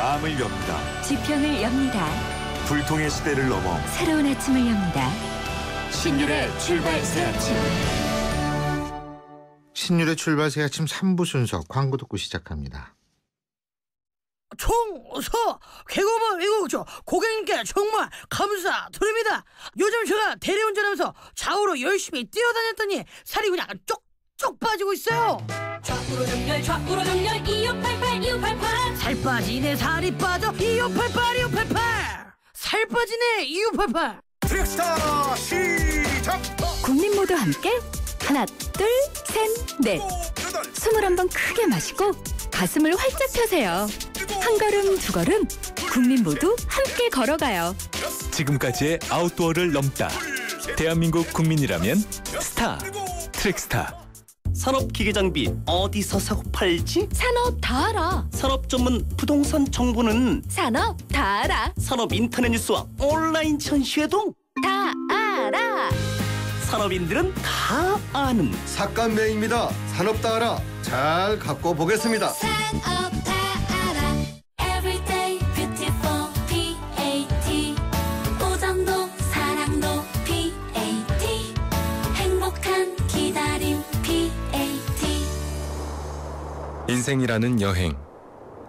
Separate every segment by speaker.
Speaker 1: 마음을 엽니다.
Speaker 2: 지평을 엽니다.
Speaker 1: 불통의 시대를 넘어
Speaker 2: 새로운 아침을 엽니다. 신율의 출발 새 아침.
Speaker 3: 신율의 출발 새 아침 3부 순서 광고 듣고 시작합니다.
Speaker 4: 총서 개고만 외국죠. 고객님께 정말 감사드립니다. 요즘 제가 대리운전하면서 좌우로 열심히 뛰어다녔더니 살이 그냥 쪽쪽 빠지고 있어요.
Speaker 5: 좌우로 정렬 2588
Speaker 4: 살 빠지네 살이 빠져 2588 살 빠지네 2588.
Speaker 6: 트랙스타 시작.
Speaker 2: 국민 모두 함께 하나 둘 셋 넷 21번 크게 마시고 가슴을 활짝 펴세요. 한 걸음 두 걸음 국민 모두 함께 걸어가요.
Speaker 1: 지금까지의 아웃도어를 넘다. 대한민국 국민이라면 스타 트랙스타.
Speaker 7: 산업기계장비 어디서 사고 팔지?
Speaker 2: 산업 다 알아.
Speaker 7: 산업 전문 부동산 정보는
Speaker 2: 산업 다 알아.
Speaker 7: 산업 인터넷 뉴스와 온라인 전시회도
Speaker 2: 다 알아.
Speaker 7: 산업인들은 다 아는
Speaker 6: 삭감매입니다. 산업 다 알아. 잘 갖고 보겠습니다.
Speaker 5: 산업 다 알아 Everyday beautiful PAT 오정도 사랑도 PAT 행복한 기다림 PAT
Speaker 8: 인생이라는 여행,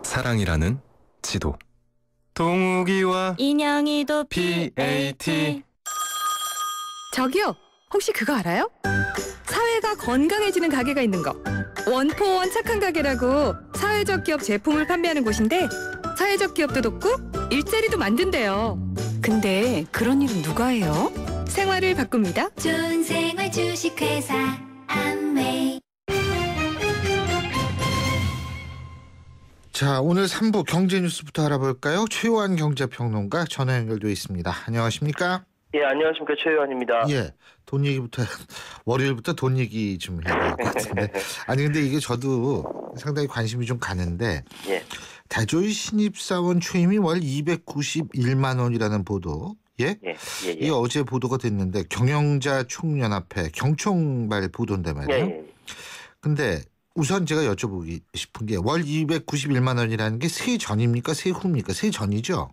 Speaker 8: 사랑이라는 지도. 동욱이와
Speaker 2: 인형이도
Speaker 8: PAT.
Speaker 9: 저기요, 혹시 그거 알아요? 사회가 건강해지는 가게가 있는 거. 원포원 착한 가게라고 사회적 기업 제품을 판매하는 곳인데 사회적 기업도 돕고 일자리도 만든대요. 근데 그런 일은 누가 해요? 생활을 바꿉니다.
Speaker 5: 좋은 생활 주식회사 암웨이.
Speaker 3: 자, 오늘 3부 경제 뉴스부터 알아볼까요? 최요한 경제평론가 전화 연결돼 있습니다. 안녕하십니까?
Speaker 10: 예, 안녕하십니까. 최요한입니다.
Speaker 3: 예, 돈 얘기부터 월요일부터 돈 얘기 좀 해야 될 것 같은데. 아니 근데 이게 저도 상당히 관심이 좀 가는데
Speaker 10: 예.
Speaker 3: 대졸 신입사원 초임이 월 291만 원이라는 보도. 예? 이게 어제 보도가 됐는데 경영자 총연합회 경총발 보도인데 말이에요.
Speaker 10: 예.
Speaker 3: 근데 우선 제가 여쭤보기 싶은 게 월 291만 원이라는 게 세전입니까? 세후입니까? 세전이죠.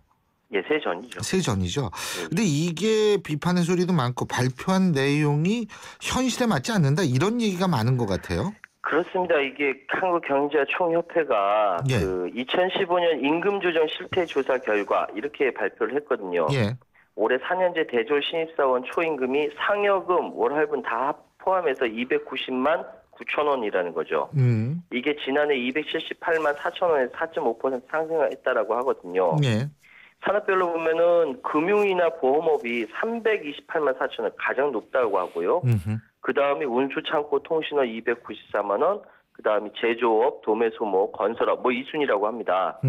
Speaker 10: 예, 세전이죠.
Speaker 3: 세전이죠. 근데 이게 비판의 소리도 많고 발표한 내용이 현실에 맞지 않는다 이런 얘기가 많은 것 같아요.
Speaker 10: 그렇습니다. 이게 한국경제총협회가
Speaker 3: 예.
Speaker 10: 그 2015년 임금조정 실태조사 결과 이렇게 발표를 했거든요.
Speaker 3: 예.
Speaker 10: 올해 4년제 대졸 신입사원 초임금이 상여금, 월할분 다 포함해서 290만 9천 원이라는 거죠. 이게 지난해 278만 4천 원에서 4.5% 상승했다라고 하거든요.
Speaker 3: 예.
Speaker 10: 산업별로 보면은 금융이나 보험업이 328만 4천 원 가장 높다고 하고요. 그 다음이 운수창고 통신업 294만 원, 그 다음이 제조업, 도매소모, 건설업 뭐 이 순위라고 합니다.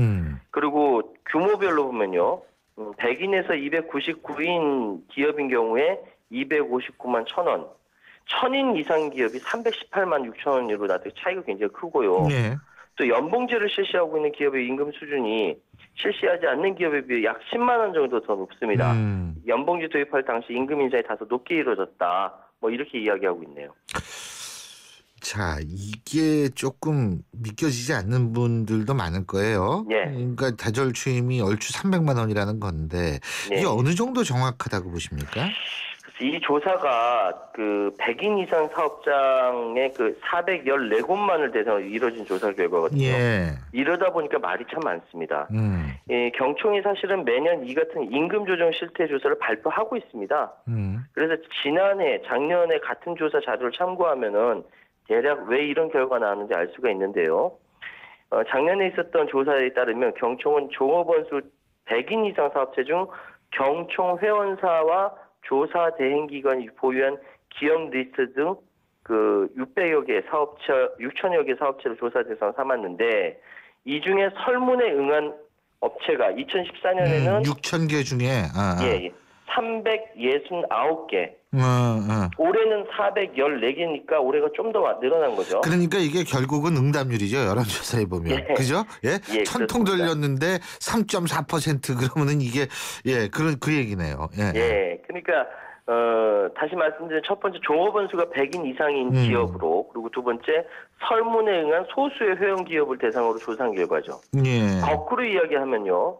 Speaker 10: 그리고 규모별로 보면요. 100인에서 299인 기업인 경우에 259만 1천 원, 1000인 이상 기업이 318만 6천 원으로 나도 차이가 굉장히 크고요.
Speaker 3: 예.
Speaker 10: 또 연봉제를 실시하고 있는 기업의 임금 수준이 실시하지 않는 기업에 비해 약 10만 원 정도 더 높습니다. 연봉제 도입할 당시 임금 인상이 다소 높게 이루어졌다. 뭐 이렇게 이야기하고 있네요.
Speaker 3: 자, 이게 조금 믿겨지지 않는 분들도 많을 거예요.
Speaker 10: 예.
Speaker 3: 그러니까 대졸 취임이 얼추 300만 원이라는 건데 이게 어느 정도 정확하다고 보십니까?
Speaker 10: 이 조사가 그 100인 이상 사업장의 그 414곳만을 대상으로 이뤄진 조사 결과거든요.
Speaker 3: 예.
Speaker 10: 이러다 보니까 말이 참 많습니다. 예, 경총이 사실은 매년 이 같은 임금 조정 실태 조사를 발표하고 있습니다. 그래서 작년에 같은 조사 자료를 참고하면은 대략 왜 이런 결과가 나왔는지 알 수가 있는데요. 작년에 있었던 조사에 따르면 경총은 종업원 수 100인 이상 사업체 중 경총 회원사와 조사 대행기관이 보유한 기업 리스트 등 그 600여 개 사업체, 6천여 개 사업체를 조사 대상 삼았는데 이 중에 설문에 응한 업체가 2014년에는
Speaker 3: 6천 개 중에
Speaker 10: 369개. 올해는 414개니까 올해가 좀 더 늘어난 거죠.
Speaker 3: 그러니까 이게 결국은 응답률이죠. 여론조사에 보면.
Speaker 10: 예.
Speaker 3: 그죠? 예?
Speaker 10: 예,
Speaker 3: 1000통 돌렸는데 3.4% 그러면은 이게 그 얘기네요. 예.
Speaker 10: 예. 그러니까 다시 말씀드린 첫 번째 종업원 수가 100인 이상인 기업으로 그리고 두 번째 설문에 응한 소수의 회원 기업을 대상으로 조사한 결과죠.
Speaker 3: 예.
Speaker 10: 거꾸로 이야기하면요.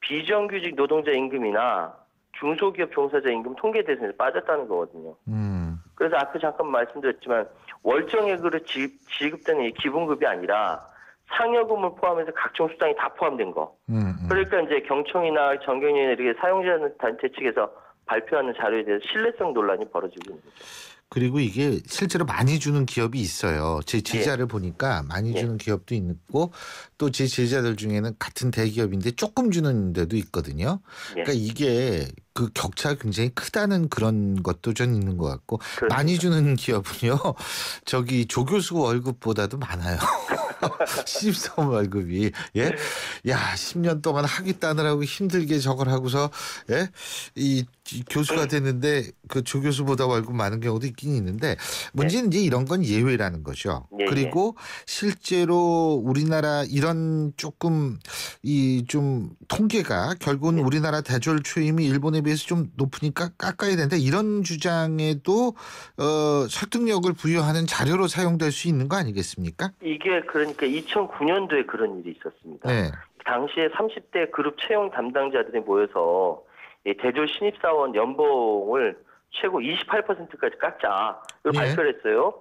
Speaker 10: 비정규직 노동자 임금이나 중소기업 종사자 임금 통계 대상에서 빠졌다는 거거든요. 그래서 앞에 잠깐 말씀드렸지만 월정액으로 지급되는 이 기본급이 아니라 상여금을 포함해서 각종 수당이 다 포함된 거. 그러니까 이제 경청이나 정경련이나 이렇게 사용자 단체 측에서 발표하는 자료에 대해서 신뢰성 논란이 벌어지고 있는 거죠.
Speaker 3: 그리고 이게 실제로 많이 주는 기업이 있어요. 제 제자를 보니까 많이 주는 기업도 있고 또 제 제자들 중에는 같은 대기업인데 조금 주는 데도 있거든요. 그러니까 이게 그 격차가 굉장히 크다는 그런 것도 좀 있는 것 같고 그렇습니다. 많이 주는 기업은요. 저기 조교수 월급보다도 많아요. 신입사원 월급이 야 10년 동안 학위 따느라고 힘들게 저걸 하고서 이 교수가 됐는데 그 조교수보다 월급 많은 경우도 있긴 있는데 문제는 이제 이런 건 예외라는 거죠. 그리고 실제로 우리나라 이런 조금 이 좀 통계가 결국은 우리나라 대졸 초임이 일본에 비해서 좀 높으니까 깎아야 된다 이런 주장에도 설득력을 부여하는 자료로 사용될 수 있는 거 아니겠습니까?
Speaker 10: 이게 그러니까 2009년도에 그런 일이 있었습니다. 당시에 30대 그룹 채용 담당자들이 모여서 대졸 신입사원 연봉을 최고 28%까지 깎자 이걸 발표를 했어요.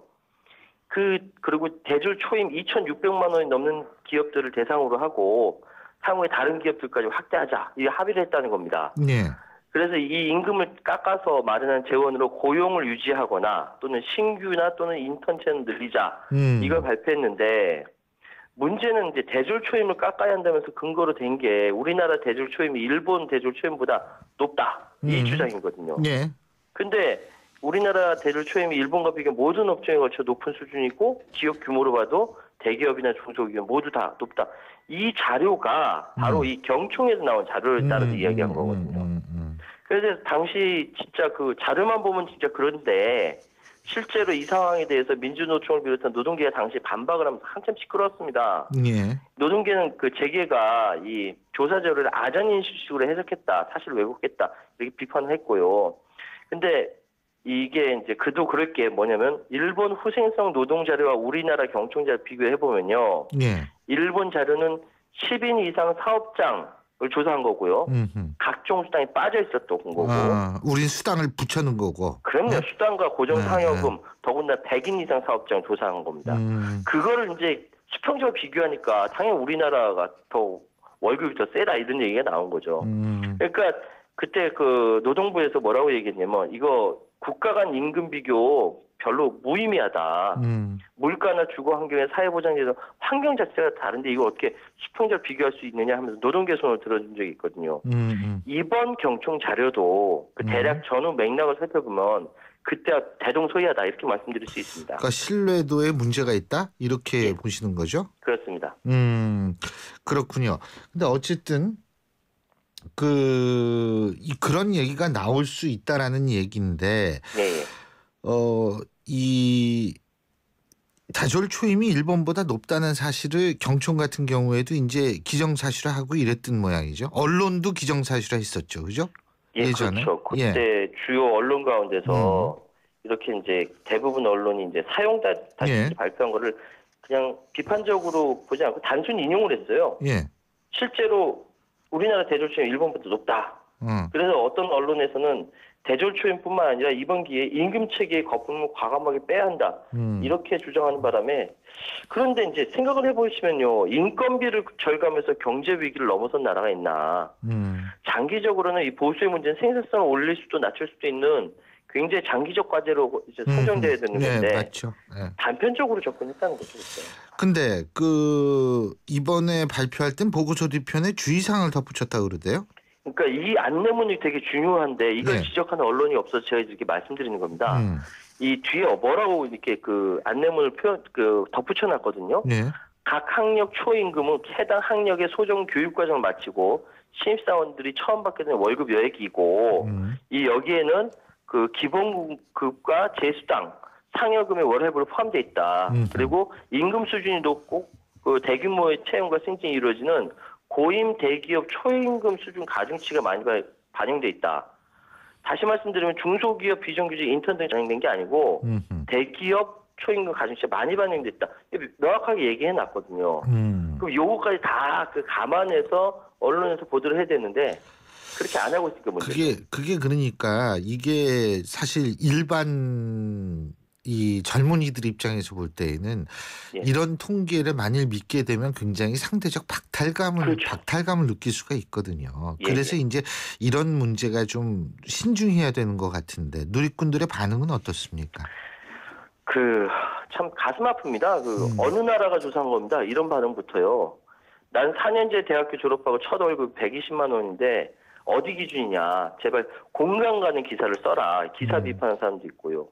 Speaker 10: 그리고 대졸 초임 2,600만 원이 넘는 기업들을 대상으로 하고 향후에 다른 기업들까지 확대하자 이 합의를 했다는 겁니다. 그래서 이 임금을 깎아서 마련한 재원으로 고용을 유지하거나 또는 신규나 또는 인턴 채용을 늘리자 이걸 발표했는데 문제는 이제 대졸 초임을 깎아야 한다면서 근거로 된 게 우리나라 대졸 초임이 일본 대졸 초임보다 높다 이 주장이거든요. 근데 우리나라 대졸 초임이 일본과 비교 모든 업종에 걸쳐 높은 수준이고 기업 규모로 봐도 대기업이나 중소기업 모두 다 높다. 이 자료가 바로 이 경총에서 나온 자료를 따라서 이야기한 거거든요. 그래서 당시 진짜 그 자료만 보면 진짜 그런데 실제로 이 상황에 대해서 민주노총을 비롯한 노동계가 당시 반박을 하면서 한참 시끄러웠습니다. 노동계는 그 재계가 이 조사 자료를 아전인식식으로 해석했다, 사실 왜곡했다 이렇게 비판을 했고요. 근데 이게 이제 그도 그럴 게 뭐냐면 일본 후생성 노동 자료와 우리나라 경총 자료 비교해 보면요. 일본 자료는 10인 이상 사업장을 조사한 거고요. 각종 수당이 빠져 있었던 거고.
Speaker 3: 우린 수당을 붙여놓은 거고.
Speaker 10: 그럼요. 수당과 고정 상여금 더군다나 100인 이상 사업장을 조사한 겁니다. 그거를 이제 수평적으로 비교하니까 당연히 우리나라가 더 월급이 더 세다 이런 얘기가 나온 거죠. 그러니까 그때 그 노동부에서 뭐라고 얘기했냐면 이거 국가 간 임금 비교 별로 무의미하다. 물가나 주거 환경의 사회보장제도 환경 자체가 다른데 이거 어떻게 수평적으로 비교할 수 있느냐 하면서 노동계 손을 들어준 적이 있거든요. 이번 경총 자료도 그 대략 전후 맥락을 살펴보면 그때와 대동소이하다 이렇게 말씀드릴 수 있습니다.
Speaker 3: 그러니까 신뢰도에 문제가 있다 이렇게 보시는 거죠?
Speaker 10: 그렇습니다.
Speaker 3: 그렇군요. 근데 어쨌든 그런 얘기가 나올 수 있다라는 얘기인데, 이 다졸 초임이 일본보다 높다는 사실을 경총 같은 경우에도 이제 기정사실화하고 이랬던 모양이죠. 언론도 기정사실화 했었죠, 그죠? 예전에.
Speaker 10: 그렇죠. 그때 주요 언론 가운데서 이렇게 이제 대부분 언론이 이제 사용다시 발표한 거를 그냥 비판적으로 보지 않고 단순히 인용을 했어요. 실제로 우리나라 대졸 초임 일본보다 높다. 그래서 어떤 언론에서는 대졸 초임뿐만 아니라 이번 기회에 임금 체계의 거품을 과감하게 빼야 한다. 이렇게 주장하는 바람에 그런데 이제 생각을 해보시면요. 인건비를 절감해서 경제 위기를 넘어선 나라가 있나. 장기적으로는 이 보수의 문제는 생산성을 올릴 수도 낮출 수도 있는 굉장히 장기적 과제로 이제 선정돼야 되는 건데
Speaker 3: 맞죠.
Speaker 10: 단편적으로 접근했다는 거죠.
Speaker 3: 근데 그 이번에 발표할 땐 보고서 뒤편에 주의사항을 덧붙였다고 그러대요.
Speaker 10: 그러니까 이 안내문이 되게 중요한데 이걸 지적하는 언론이 없어서 제가 이렇게 말씀드리는 겁니다. 이 뒤에 뭐라고 이렇게 그 안내문을 덧붙여놨거든요. 각 학력 초임금은 해당 학력의 소정 교육과정을 마치고 신입사원들이 처음 받게 되는 월급 여액이고 이 여기에는 그 기본급과 재수당, 상여금의 월회부로 포함되어 있다. 그리고 임금 수준이 높고 그 대규모의 채용과 승진이 이루어지는 고임 대기업 초임금 수준 가중치가 많이 반영돼 있다. 다시 말씀드리면 중소기업 비정규직 인턴 등이 반영된 게 아니고 대기업 초임금 가중치가 많이 반영됐다. 명확하게 얘기해 놨거든요. 그럼 요거까지 다 그 감안해서 언론에서 보도를 해야 되는데 그렇게 안 하고 있으니까 문제.
Speaker 3: 그게 그러니까 이게 사실 일반 이 젊은이들 입장에서 볼 때에는 예. 이런 통계를 만일 믿게 되면 굉장히 상대적 박탈감을 느낄 수가 있거든요. 예, 그래서 예. 이제 이런 문제가 좀 신중해야 되는 것 같은데 누리꾼들의 반응은 어떻습니까?
Speaker 10: 참 가슴 아픕니다. 어느 나라가 조사한 겁니다. 이런 반응부터요. 난 4년제 대학교 졸업하고 첫 월급 120만 원인데 어디 기준이냐. 제발 공감 가는 기사를 써라. 기사 비판하는 사람도 있고요.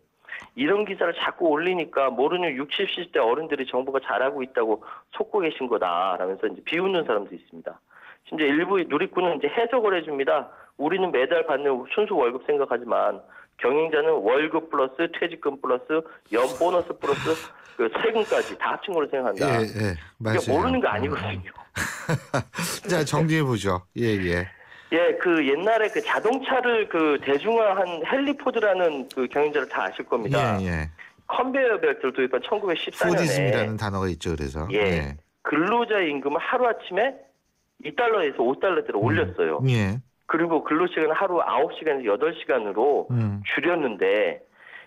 Speaker 10: 이런 기사를 자꾸 올리니까 모르는 60, 70대 어른들이 정부가 잘하고 있다고 속고 계신 거다라면서 이제 비웃는 사람도 있습니다. 심지어 일부 누리꾼은 이제 해석을 해줍니다. 우리는 매달 받는 순수 월급 생각하지만 경영자는 월급 플러스 퇴직금 플러스 연 보너스 플러스 그 세금까지 다 합친 걸로 생각한다.
Speaker 3: 예, 맞아요.
Speaker 10: 모르는 거 아니거든요.
Speaker 3: 자, 정리해 보죠. 예.
Speaker 10: 예, 옛날에 자동차를 대중화한 헨리포드라는 경영자를 다 아실 겁니다.
Speaker 3: 예.
Speaker 10: 컨베이어 벨트를 도입한 1914년에
Speaker 3: 포디즘이라는 단어가 있죠. 그래서
Speaker 10: 예. 근로자의 임금을 하루 아침에 2달러에서 5달러대로 올렸어요.
Speaker 3: 예.
Speaker 10: 그리고 근로시간을 하루 9시간에서 8시간으로 줄였는데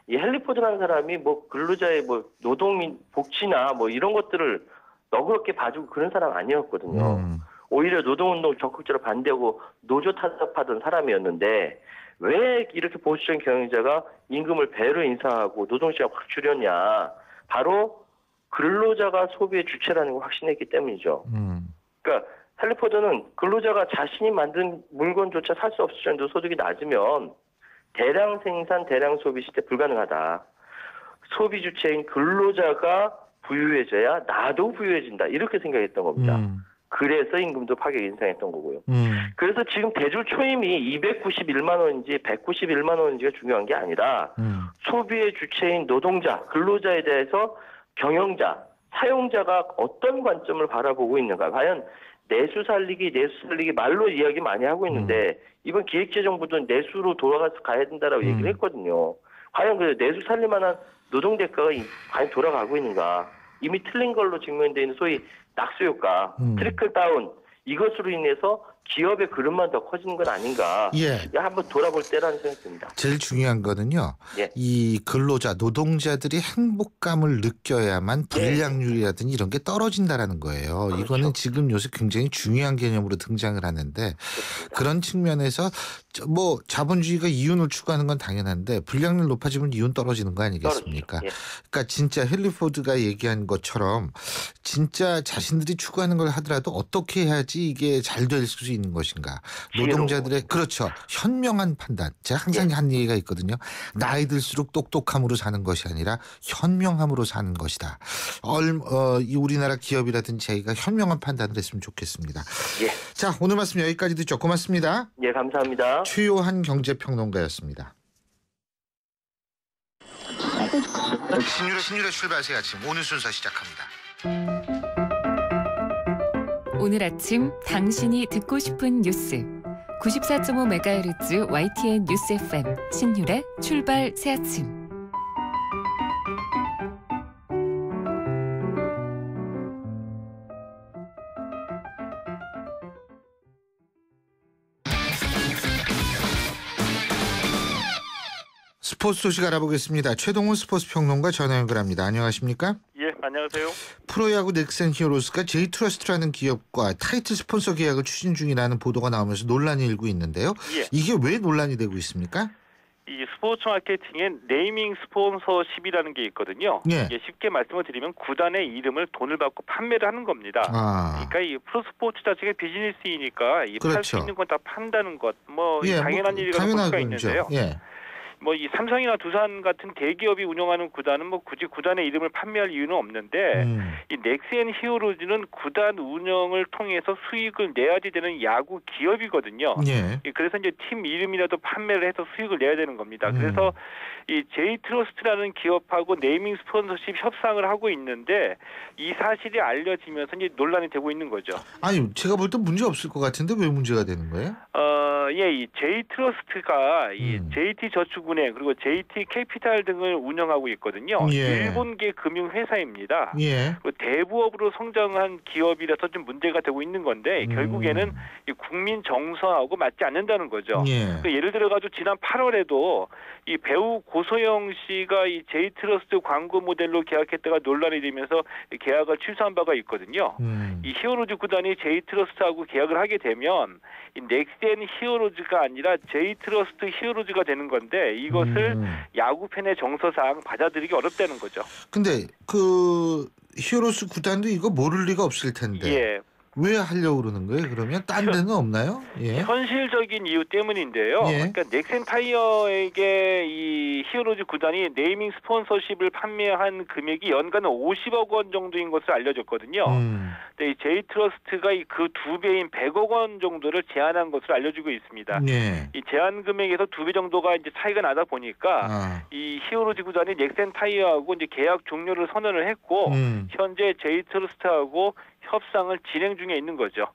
Speaker 10: 이 헨리포드라는 사람이 근로자의 노동 복지나 이런 것들을 너그럽게 봐주고 그런 사람 아니었거든요. 오히려 노동운동 적극적으로 반대하고 노조 탄압하던 사람이었는데 왜 이렇게 보수적인 경영자가 임금을 배로 인상하고 노동시간 확 줄였냐. 바로 근로자가 소비의 주체라는 걸 확신했기 때문이죠. 그러니까 헨리포드는 근로자가 자신이 만든 물건조차 살 수 없을 정도 소득이 낮으면 대량 생산, 대량 소비 시대 불가능하다. 소비 주체인 근로자가 부유해져야 나도 부유해진다. 이렇게 생각했던 겁니다. 그래서 임금도 파격 인상했던 거고요. 그래서 지금 대졸 초임이 291만 원인지 191만 원인지가 중요한 게 아니라 소비의 주체인 노동자, 근로자에 대해서 경영자, 사용자가 어떤 관점을 바라보고 있는가. 과연 내수 살리기 말로 이야기 많이 하고 있는데 이번 기획재정부도 내수로 돌아가서 가야 된다라고 얘기를 했거든요. 과연 내수 살릴 만한 노동 대가가 과연 돌아가고 있는가. 이미 틀린 걸로 증명되어 있는 소위 낙수 효과, 트리클 다운 이것으로 인해서 기업의 그릇만 더 커지는 건 아닌가.
Speaker 3: 예.
Speaker 10: 한번 돌아볼 때라는 생각이 듭니다.
Speaker 3: 제일 중요한 거는요.
Speaker 10: 예.
Speaker 3: 이 근로자, 노동자들이 행복감을 느껴야만 불량률이라든지 이런 게 떨어진다라는 거예요. 그렇죠. 이거는 지금 요새 굉장히 중요한 개념으로 등장을 하는데 그렇습니다. 그런 측면에서 자본주의가 이윤을 추구하는 건 당연한데 불량률 높아지면 이윤 떨어지는 거 아니겠습니까? 예. 그러니까 진짜 헨리포드가 얘기한 것처럼 진짜 자신들이 추구하는 걸 하더라도 어떻게 해야지 이게 잘 될 수 있는 것인가. 노동자들의 그렇죠. 현명한 판단. 제가 항상 한 얘기가 있거든요. 나이 들수록 똑똑함으로 사는 것이 아니라 현명함으로 사는 것이다. 이 우리나라 기업이라든지 저희가 현명한 판단을 했으면 좋겠습니다.
Speaker 10: 예.
Speaker 3: 자, 오늘 말씀 여기까지 듣죠. 고맙습니다.
Speaker 10: 예, 감사합니다.
Speaker 3: 최요한 경제평론가였습니다. 신율의 출발새 아침 오늘 순서 시작합니다.
Speaker 11: 오늘 아침 당신이 듣고 싶은 뉴스 94.5MHz YTN 뉴스 FM 신율의 출발 새아침.
Speaker 3: 스포츠 소식 알아보겠습니다. 최동훈 스포츠 평론가 전화 연결합니다. 안녕하십니까?
Speaker 12: 예, 안녕하세요.
Speaker 3: 프로야구 넥센 히어로즈가 제이트러스트라는 기업과 타이틀 스폰서 계약을 추진 중이라는 보도가 나오면서 논란이 일고 있는데요.
Speaker 12: 예.
Speaker 3: 이게 왜 논란이 되고 있습니까?
Speaker 12: 이 스포츠 마케팅엔 네이밍 스폰서십이라는 게 있거든요.
Speaker 3: 예.
Speaker 12: 쉽게 말씀을 드리면 구단의 이름을 돈을 받고 판매를 하는 겁니다. 그러니까 이 프로스포츠 자체가 비즈니스이니까 팔 수
Speaker 3: 그렇죠.
Speaker 12: 있는 건 다 판다는 것, 당연한 일이라고 볼 수가 있는데요.
Speaker 3: 예.
Speaker 12: 이 삼성이나 두산 같은 대기업이 운영하는 구단은 굳이 구단의 이름을 판매할 이유는 없는데 이 넥센 히어로즈는 구단 운영을 통해서 수익을 내야지 되는 야구 기업이거든요.
Speaker 3: 예.
Speaker 12: 그래서 이제 팀 이름이라도 판매를 해서 수익을 내야 되는 겁니다. 그래서 이 제이트러스트라는 기업하고 네이밍 스폰서십 협상을 하고 있는데 이 사실이 알려지면서 이제 논란이 되고 있는 거죠.
Speaker 3: 아니, 제가 볼 때 문제 없을 것 같은데 왜 문제가 되는 거예요?
Speaker 12: 이 J트러스트가 이 JT저축은행 그리고 JT캐피탈 등을 운영하고 있거든요.
Speaker 3: 예.
Speaker 12: 일본계 금융회사입니다.
Speaker 3: 예.
Speaker 12: 대부업으로 성장한 기업이라서 좀 문제가 되고 있는 건데 결국에는 이 국민 정서하고 맞지 않는다는 거죠.
Speaker 3: 예.
Speaker 12: 예를 들어가지고 지난 8월에도 이 배우 고소영 씨가 이 J트러스트 광고 모델로 계약했다가 논란이 되면서 계약을 취소한 바가 있거든요. 이 히어로즈 구단이 J트러스트하고 계약을 하게 되면 이 넥센 히어로즈가 아니라 J트러스트 히어로즈가 되는 건데 이것을 야구 팬의 정서상 받아들이기 어렵다는 거죠.
Speaker 3: 근데 그 히어로즈 구단도 이거 모를 리가 없을 텐데.
Speaker 12: 예.
Speaker 3: 왜 하려고 그러는 거예요? 그러면 딴 데는 없나요? 예.
Speaker 12: 현실적인 이유 때문인데요.
Speaker 3: 예.
Speaker 12: 그러니까 넥센 타이어에게 이 히어로즈 구단이 네이밍 스폰서십을 판매한 금액이 연간 50억 원 정도인 것을 알려졌거든요. 근데 이 J트러스트가 그 2배인 100억 원 정도를 제한한 것으로 알려지고 있습니다.
Speaker 3: 예.
Speaker 12: 이 제한 금액에서 2배 정도가 이제 차이가 나다 보니까 이 히어로즈 구단이 넥센 타이어하고 이제 계약 종료를 선언을 했고 현재 J트러스트하고 협상을 진행 중에 있는 거죠.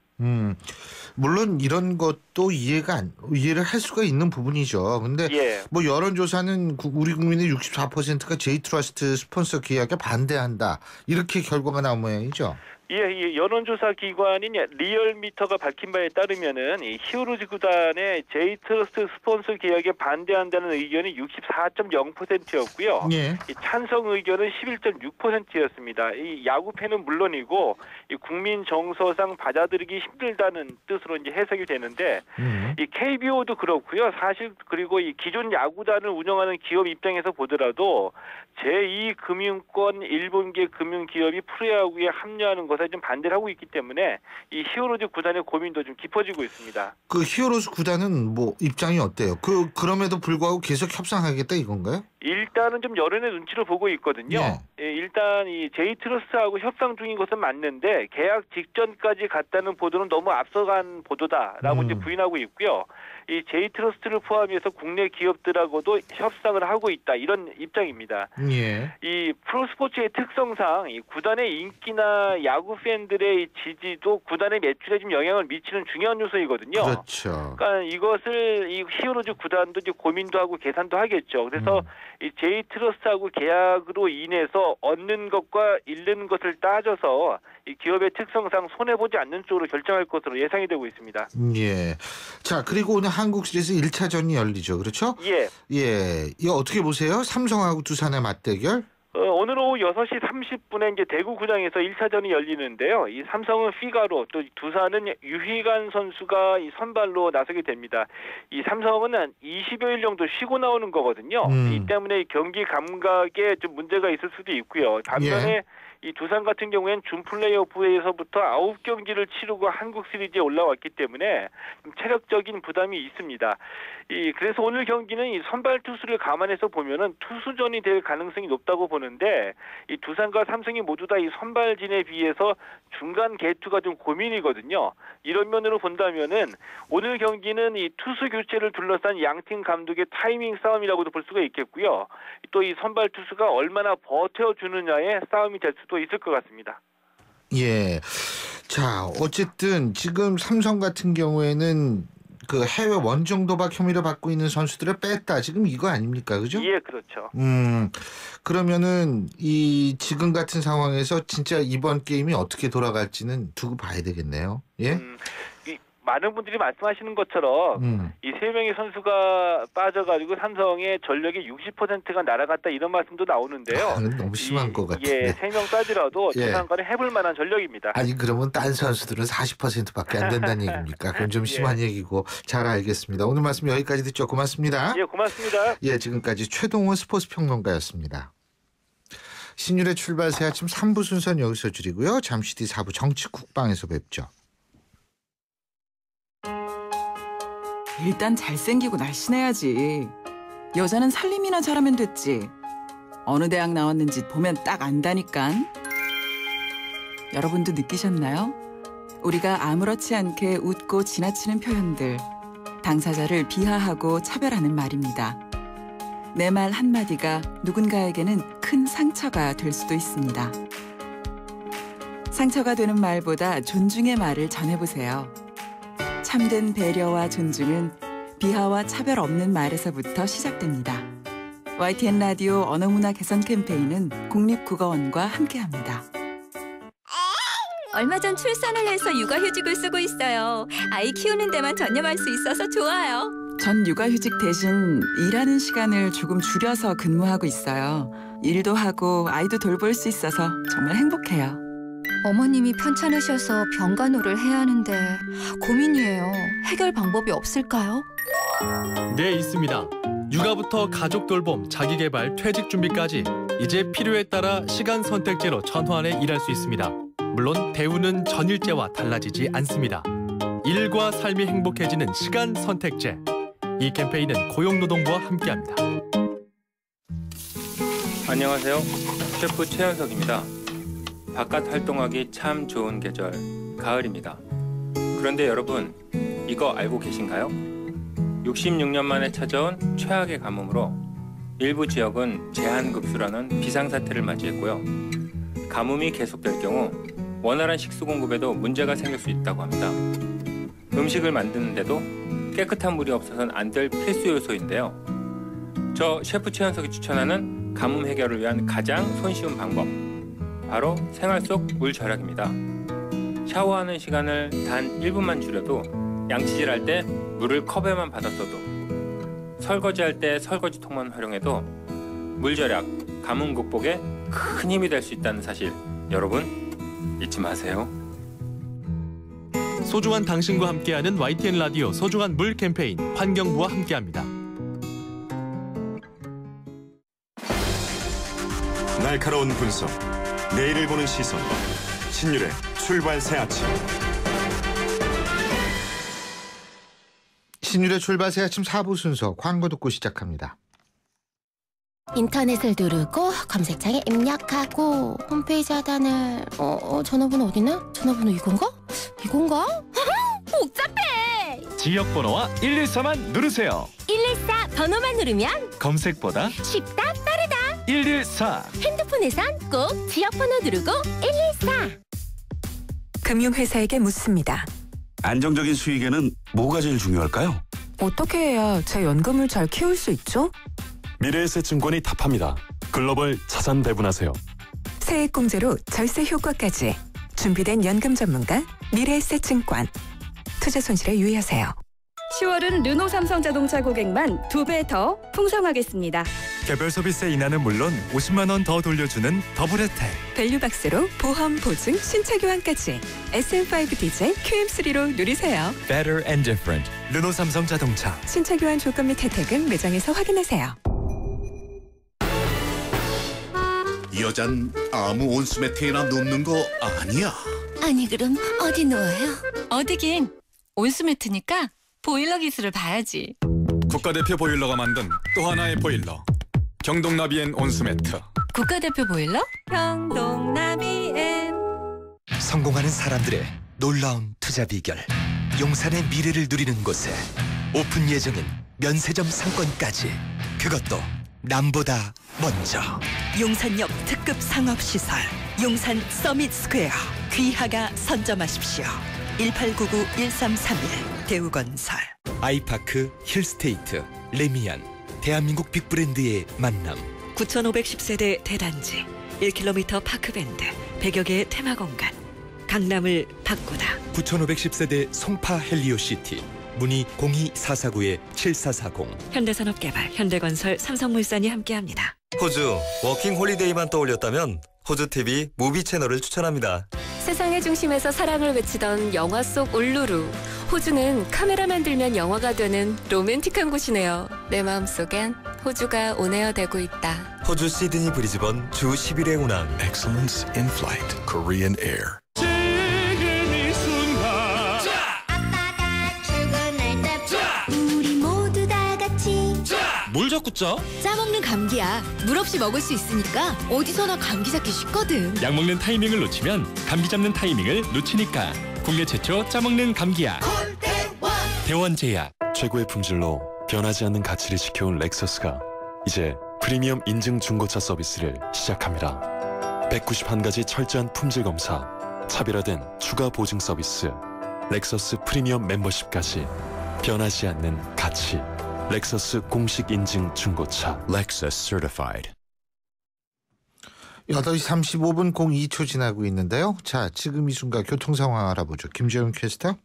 Speaker 3: 물론 이런 것도 이해를 할 수가 있는 부분이죠. 근데
Speaker 12: 예.
Speaker 3: 뭐 여론조사는 우리 국민의 64%가 J트러스트 스폰서 계약에 반대한다. 이렇게 결과가 나온 모양이죠.
Speaker 12: 예, 여론조사 기관인 리얼미터가 밝힌 바에 따르면은 이 히어로즈 구단의 J트러스트 스폰서 계약에 반대한다는 의견이 64.0%였고요.
Speaker 3: 예.
Speaker 12: 이 찬성 의견은 11.6%였습니다. 이 야구 팬은 물론이고 이 국민 정서상 받아들이기 힘들다는 뜻으로 이제 해석이 되는데 이 KBO도 그렇고요. 사실 그리고 이 기존 야구단을 운영하는 기업 입장에서 보더라도 제2금융권 일본계 금융기업이 프로야구에 합류하는 것에 좀 반대를 하고 있기 때문에 이 히어로즈 구단의 고민도 좀 깊어지고 있습니다.
Speaker 3: 그 히어로즈 구단은 뭐 입장이 어때요? 그럼에도 불구하고 계속 협상하겠다 이건가요?
Speaker 12: 일단은 좀 여론의 눈치를 보고 있거든요.
Speaker 3: 예.
Speaker 12: 일단 이 J트러스트하고 협상 중인 것은 맞는데 계약 직전까지 갔다는 보도는 너무 앞서간 보도다라고 이제 부인하고 있고요. 이 J트러스트를 포함해서 국내 기업들하고도 협상을 하고 있다 이런 입장입니다.
Speaker 3: 예.
Speaker 12: 이 프로스포츠의 특성상 이 구단의 인기나 야구 팬들의 지지도 구단의 매출에 좀 영향을 미치는 중요한 요소이거든요.
Speaker 3: 그렇죠.
Speaker 12: 그러니까 이것을 이 히어로즈 구단도 이제 고민도 하고 계산도 하겠죠. 그래서 이 J트러스트하고 계약으로 인해서 얻는 것과 잃는 것을 따져서 이 기업의 특성상 손해 보지 않는 쪽으로 결정할 것으로 예상이 되고 있습니다.
Speaker 3: 예. 자, 그리고 오늘 한국 시리즈 1차전이 열리죠. 그렇죠?
Speaker 12: 예.
Speaker 3: 예. 이거 어떻게 보세요? 삼성하고 두산의 맞대결?
Speaker 12: 오늘 오후 6시 30분에 이제 대구 구장에서 1차전이 열리는데요. 이 삼성은 피가로 또 두산은 유희관 선수가 이 선발로 나서게 됩니다. 이 삼성은 한 20여일 정도 쉬고 나오는 거거든요. 이 때문에 경기 감각에 좀 문제가 있을 수도 있고요. 반면에
Speaker 3: 예.
Speaker 12: 이 두산 같은 경우에는 준 플레이오프에서부터 9경기를 치르고 한국 시리즈에 올라왔기 때문에 좀 체력적인 부담이 있습니다. 그래서 오늘 경기는 이 선발 투수를 감안해서 보면은 투수전이 될 가능성이 높다고 보는데 이 두산과 삼성이 모두 다 이 선발진에 비해서 중간 개투가 좀 고민이거든요. 이런 면으로 본다면은 오늘 경기는 이 투수 교체를 둘러싼 양팀 감독의 타이밍 싸움이라고도 볼 수가 있겠고요. 또 이 선발 투수가 얼마나 버텨주느냐의 싸움이 될 수도 있을 것 같습니다.
Speaker 3: 예. 자, 어쨌든 지금 삼성 같은 경우에는 그 해외 원정 도박 혐의를 받고 있는 선수들을 뺐다. 지금 이거 아닙니까? 그죠?
Speaker 12: 예, 그렇죠.
Speaker 3: 그러면은 이 지금 같은 상황에서 진짜 이번 게임이 어떻게 돌아갈지는 두고 봐야 되겠네요. 예?
Speaker 12: 많은 분들이 말씀하시는 것처럼 이 세 명의 선수가 빠져가지고 삼성의 전력의 60%가 날아갔다 이런 말씀도 나오는데요.
Speaker 3: 너무 심한 것 같은데.
Speaker 12: 예, 3명 빠지라도
Speaker 3: 예.
Speaker 12: 두산과는 해볼 만한 전력입니다.
Speaker 3: 아니 그러면 딴 선수들은 40%밖에 안 된다는 얘기입니까? 그건 좀 심한 얘기고 잘 알겠습니다. 오늘 말씀 여기까지 듣죠. 고맙습니다.
Speaker 12: 예, 고맙습니다.
Speaker 3: 예, 지금까지 최동원 스포츠 평론가였습니다. 신율의 출발새 아침 3부 순서는 여기서 줄이고요. 잠시 뒤 4부 정치 국방에서 뵙죠.
Speaker 13: 일단 잘생기고 날씬해야지. 여자는 살림이나 잘하면 됐지. 어느 대학 나왔는지 보면 딱 안다니깐. 여러분도 느끼셨나요? 우리가 아무렇지 않게 웃고 지나치는 표현들, 당사자를 비하하고 차별하는 말입니다. 내 말 한마디가 누군가에게는 큰 상처가 될 수도 있습니다. 상처가 되는 말보다 존중의 말을 전해보세요. 참된 배려와 존중은 비하와 차별 없는 말에서부터 시작됩니다. YTN 라디오 언어문화 개선 캠페인은 국립국어원과 함께합니다.
Speaker 2: 얼마 전 출산을 해서 육아휴직을 쓰고 있어요. 아이 키우는 데만 전념할 수 있어서 좋아요.
Speaker 13: 전 육아휴직 대신 일하는 시간을 조금 줄여서 근무하고 있어요. 일도 하고 아이도 돌볼 수 있어서 정말 행복해요.
Speaker 2: 어머님이 편찮으셔서 병간호를 해야 하는데 고민이에요. 해결 방법이 없을까요?
Speaker 14: 네, 있습니다. 육아부터 가족 돌봄, 자기개발, 퇴직 준비까지 이제 필요에 따라 시간 선택제로 전환해 일할 수 있습니다. 물론 대우는 전일제와 달라지지 않습니다. 일과 삶이 행복해지는 시간 선택제. 이 캠페인은 고용노동부와 함께합니다.
Speaker 15: 안녕하세요. 셰프 최현석입니다. 바깥 활동하기 참 좋은 계절, 가을입니다. 그런데 여러분, 이거 알고 계신가요? 66년 만에 찾아온 최악의 가뭄으로 일부 지역은 제한급수라는 비상사태를 맞이했고요. 가뭄이 계속될 경우 원활한 식수 공급에도 문제가 생길 수 있다고 합니다. 음식을 만드는데도 깨끗한 물이 없어서는 안 될 필수 요소인데요. 저 셰프 최현석이 추천하는 가뭄 해결을 위한 가장 손쉬운 방법, 바로 생활 속 물 절약입니다. 샤워하는 시간을 단 1분만 줄여도 양치질할 때 물을 컵에만 받아 써도, 설거지할 때 설거지통만 활용해도 물 절약, 가뭄 극복에 큰 힘이 될 수 있다는 사실, 여러분 잊지 마세요.
Speaker 14: 소중한 당신과 함께하는 YTN 라디오 소중한 물 캠페인, 환경부와 함께합니다.
Speaker 1: 날카로운 분석, 내일을 보는 시선, 신율의 출발 새 아침.
Speaker 3: 신율의 출발 새 아침 4부 순서 광고 듣고 시작합니다.
Speaker 16: 인터넷을 누르고 검색창에 입력하고 홈페이지 하단을 전화번호 어디나? 전화번호 이건가? 복잡해!
Speaker 1: 지역번호와 114만 누르세요.
Speaker 16: 114 번호만 누르면
Speaker 1: 검색보다
Speaker 16: 쉽다 빠르다.
Speaker 1: 114.
Speaker 16: 핸드폰에선 꼭 지역번호 누르고 114.
Speaker 17: 금융회사에게 묻습니다.
Speaker 18: 안정적인 수익에는 뭐가 제일 중요할까요?
Speaker 17: 어떻게 해야 제 연금을 잘 키울 수 있죠?
Speaker 1: 미래에셋증권이 답합니다. 글로벌 자산 배분하세요.
Speaker 17: 세액공제로 절세 효과까지 준비된 연금 전문가 미래에셋증권. 투자 손실에 유의하세요.
Speaker 9: 10월은 르노 삼성자동차 고객만 2배 더 풍성하겠습니다.
Speaker 1: 개별 서비스에 인하는 물론 50만 원 더 돌려주는 더블 혜택.
Speaker 17: 밸류박스로 보험, 보증, 신차 교환까지 SM5 디젤 QM3로 누리세요.
Speaker 1: Better and different. 르노 삼성자동차.
Speaker 17: 신차 교환 조건 및 혜택은 매장에서 확인하세요.
Speaker 19: 여잔 아무 온수매트에나 눕는 거 아니야.
Speaker 16: 아니 그럼 어디 누워요?
Speaker 11: 어디긴 온수매트니까 보일러 기술을 봐야지.
Speaker 20: 국가대표 보일러가 만든 또 하나의 보일러, 경동나비엔 온수매트.
Speaker 11: 국가대표 보일러? 경동나비엔.
Speaker 21: 성공하는 사람들의 놀라운 투자 비결, 용산의 미래를 누리는 곳에 오픈 예정인 면세점 상권까지, 그것도 남보다 먼저.
Speaker 22: 용산역 특급 상업시설 용산 서밋 스퀘어 귀하가 선점하십시오. 1899-1331 대우건설.
Speaker 21: 아이파크, 힐스테이트, 레미안, 대한민국 빅브랜드의 만남.
Speaker 22: 9510세대 대단지 1km 파크밴드 100여 개의 테마공간. 강남을 바꾸다.
Speaker 21: 9510세대 송파 헬리오시티. 문의 02449-7440.
Speaker 22: 현대산업개발, 현대건설, 삼성물산이 함께합니다.
Speaker 23: 호주 워킹 홀리데이만 떠올렸다면 호주TV 무비 채널을 추천합니다.
Speaker 11: 세상의 중심에서 사랑을 외치던 영화 속 울루루. 호주는 카메라만 들면 영화가 되는 로맨틱한 곳이네요. 내 마음속엔 호주가 온에어되고 있다.
Speaker 23: 호주 시드니 브리즈번 주 10일의 운항.
Speaker 24: Excellence in flight. Korean Air.
Speaker 5: 우리 모두 다 같이
Speaker 14: 뭘 자꾸 짜?
Speaker 2: 짜먹는 감기야. 물 없이 먹을 수 있으니까 어디서나 감기 잡기 쉽거든.
Speaker 14: 약 먹는 타이밍을 놓치면 감기 잡는 타이밍을 놓치니까. 국내 최초 짜먹는 감기약 대원제약.
Speaker 1: 최고의 품질로 변하지 않는 가치를 지켜온 렉서스가 이제 프리미엄 인증 중고차 서비스를 시작합니다. 191가지 철저한 품질 검사, 차별화된 추가 보증 서비스, 렉서스 프리미엄 멤버십까지 변하지 않는 가치. 렉서스 공식 인증 중고차.
Speaker 24: Lexus Certified.
Speaker 3: 8시 35분 02초 지나고 있는데요. 자, 지금 이 순간 교통 상황 알아보죠. 김재훈 캐스터.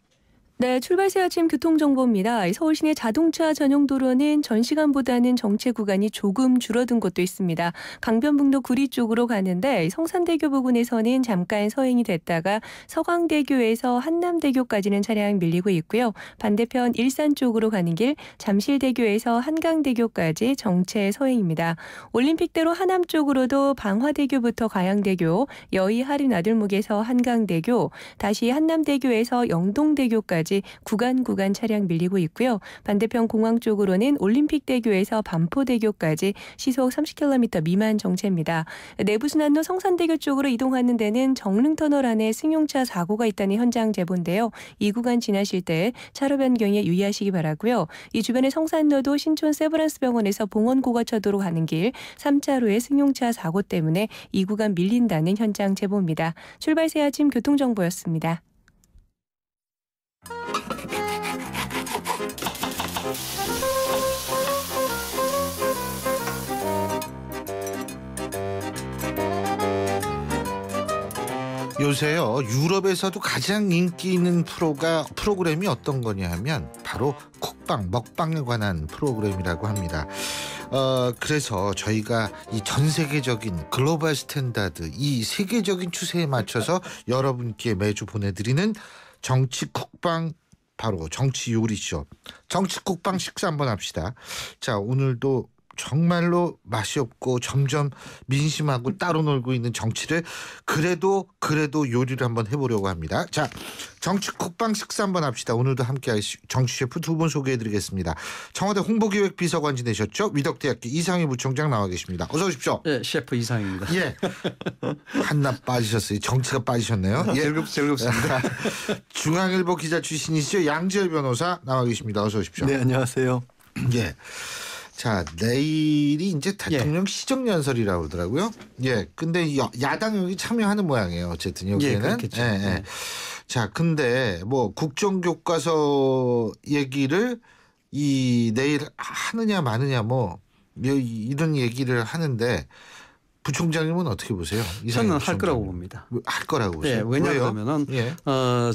Speaker 4: 네, 출발새 아침 교통정보입니다. 서울 시내 자동차 전용 도로는 전 시간보다는 정체 구간이 조금 줄어든 곳도 있습니다. 강변북로 구리 쪽으로 가는데 성산대교 부근에서는 잠깐 서행이 됐다가 서강대교에서 한남대교까지는 차량 밀리고 있고요. 반대편 일산 쪽으로 가는 길 잠실대교에서 한강대교까지 정체 서행입니다. 올림픽대로 하남 쪽으로도 방화대교부터 가양대교, 여의 하륜아들목에서 한강대교, 다시 한남대교에서 영동대교까지 구간 차량 밀리고 있고요. 반대편 공항 쪽으로는 올림픽대교에서 반포대교까지 시속 30km 미만 정체입니다. 내부순환로 성산대교 쪽으로 이동하는 데는 정릉터널 안에 승용차 사고가 있다는 현장 제보인데요. 이 구간 지나실 때 차로 변경에 유의하시기 바라고요. 이 주변의 성산로도 신촌 세브란스 병원에서 봉원 고가차도로 가는 길 3차로의 승용차 사고 때문에 이 구간 밀린다는 현장 제보입니다. 출발새 아침 교통정보였습니다.
Speaker 3: 요새요, 유럽에서도 가장 인기 있는 프로그램이 어떤 거냐 하면 바로 쿡방, 먹방에 관한 프로그램이라고 합니다. 그래서 저희가 이 전 세계적인 글로벌 스탠다드, 이 세계적인 추세에 맞춰서 여러분께 매주 보내드리는 정치 쿡방, 바로 정치 요리쇼. 정치 쿡방 식사 한번 합시다. 자, 오늘도 정말로 맛이 없고 점점 민심하고 따로 놀고 있는 정치를 그래도 요리를 한번 해보려고 합니다. 자, 정치 쿡방 식사 한번 합시다. 오늘도 함께할 정치 셰프 두 분 소개해드리겠습니다. 청와대 홍보기획 비서관 지내셨죠? 위덕대학교 이상희 부총장 나와 계십니다. 어서 오십시오.
Speaker 6: 네, 셰프 이상희입니다.
Speaker 3: 예, 한낱 빠지셨어요. 정치가 빠지셨네요. 예.
Speaker 6: 즐겁습니다.
Speaker 3: 중앙일보 기자 출신이시죠? 양지열 변호사 나와 계십니다. 어서 오십시오.
Speaker 6: 네, 안녕하세요.
Speaker 3: 예. 자, 내일이 이제 대통령 시정연설이라고 그러더라고요. 예. 근데 야당 여기 참여하는 모양이에요. 어쨌든 여기에는.
Speaker 6: 예, 그렇겠죠.
Speaker 3: 예. 자, 근데 뭐 국정교과서 얘기를 내일 하느냐 마느냐 뭐 이런 얘기를 하는데 부총장님은 어떻게 보세요?
Speaker 6: 저는 할 거라고 봅니다.
Speaker 3: 할 거라고 보세요?
Speaker 6: 네, 왜냐하면